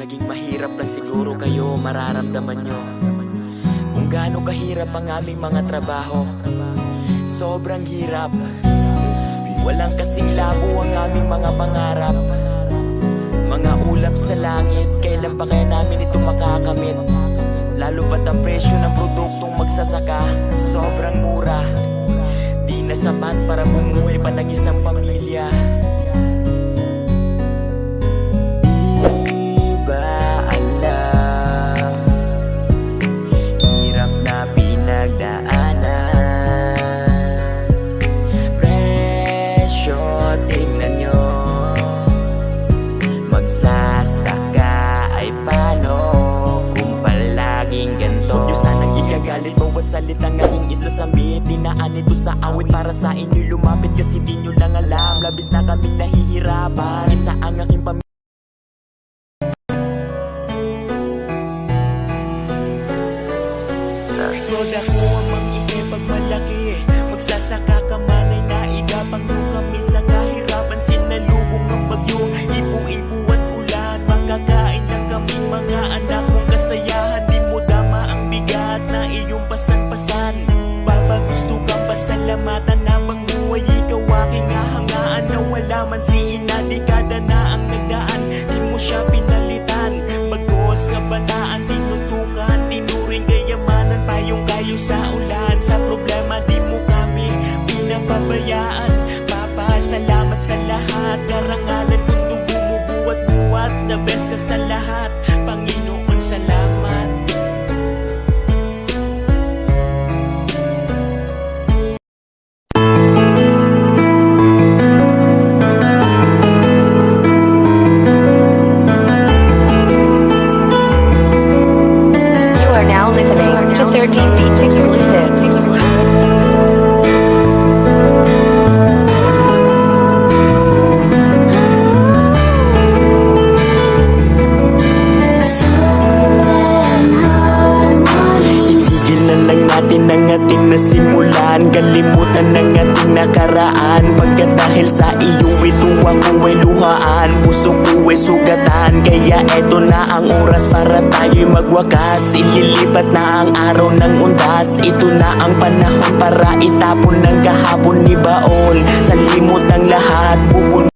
naging mahirap lang siguro kayo, mararamdaman nyo kung gaano kahirap ang aming mga trabaho. Sobrang hirap, walang kasing labo ang aming mga pangarap. Mga ulap sa langit, kailan pa kaya namin ito makakamit? Lalo pat ang presyo ng produktong magsasaka, sobrang mura. Di na sapat para bumuhay pa ng isang pamilya. Di ba alam, hirap na pinagdaanan. Presyo, tingnan nyo, magsasaka ay paano kung palaging ganito? Huwag nyo sanang igagalit bawat salitang aking isasambit. Dinaan ito sa awit para sa inyo lumapit, kasi di nyo lang alam, labis na kaming nahihirapan. Isa ang aking pamilya. Lord, ako ang mang-ingay pag malaki. Magsasaka ka man ay naigapang nyo kami sa kahirapan. Sinalubong ang bagyo, ibu-ibu at ulan. Makakain lang kami mga anak mong kasayahan. Di mo dama ang bigat na iyong pasan-pasan. Gusto kang pasalamatan na magbuhay, ikaw aking hahangaan. Na wala man si ina, dekada na ang nagdaan, di mo siya pinalitan. Bagos kabataan, tinutukan, tinuring kayamanan. Payong kayo sa ulan, sa problema di mo kami pinapabayaan. Papa, salamat sa lahat, karangalan kung dugo mo buwat-buwat. The best ka sa lahat, Panginoon, salamat. Listening to 13 Beats exclusive. Itigil na lang natin ang ating nasimulan, kalimutan ang ating nakaraan. Pagkat dahil sa iyo ito ako ay luhaan, puso ko ay sugatan. Kaya eto na ang oras para tayo'y magwakas. Ililipat na ang araw ng undas, ito na ang panahon para itapon ng kahapon ni baon. Sa limot ng lahat,